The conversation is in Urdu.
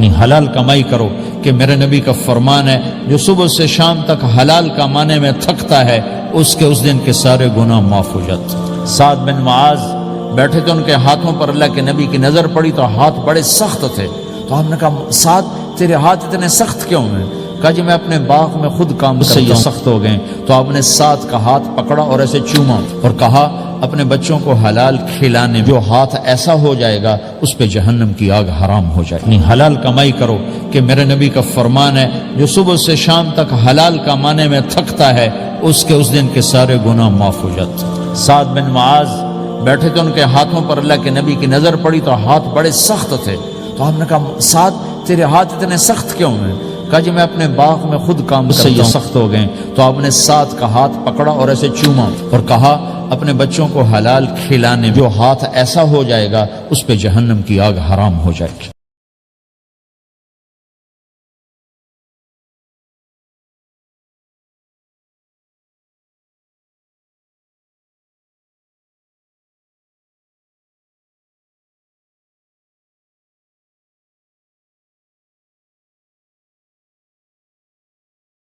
اپنی حلال کمائی کرو کہ میرے نبی کا فرمان ہے جو صبح سے شام تک حلال کمانے میں تھکتا ہے اس کے اس دن کے سارے گناہ معاف ہو جاتے ہیں۔ سعد بن معاذ بیٹھے تھے، ان کے ہاتھوں پر اللہ کے نبی کی نظر پڑی تو ہاتھ بڑے سخت تھے، تو ہم نے کہا سعد تیرے ہاتھ اتنے سخت کیوں ہیں؟ کہا جی میں اپنے باغ میں خود کام کرتا ہوں، یہ سخت ہو گئے۔ تو آپ نے سعد کا ہاتھ پکڑا اور ایسے چوما اور کہا اپنے بچوں کو حلال کھلانے جو ہاتھ ایسا ہو جائے گا اس پہ جہنم کی آگ حرام ہو جائے گی۔ حلال کمائی کرو کہ میرے نبی کا فرمان ہے جو صبح سے شام تک حلال کمانے میں تھکتا ہے اس کے اس دن کے سارے گناہ معاف ہو جاتے ہیں۔ سعد بن معاذ بیٹھے تھے، ان کے ہاتھوں پر اللہ کے نبی کی نظر پڑی تو ہاتھ بڑے سخت تھے، تو ہم نے کہا سعد تیرے ہاتھ اتنے سخت کیوں ہیں؟ کہا جی میں اپنے باغ میں خود کام کرتا ہوں، یہ سخت ہو گئے۔ تو آپ نے سعد کا ہاتھ پکڑا اور ایسے چوما اور کہا اپنے بچوں کو حلال کھلانے جو ہاتھ ایسا ہو جائے گا اس پہ جہنم کی آگ حرام ہو جائے گی۔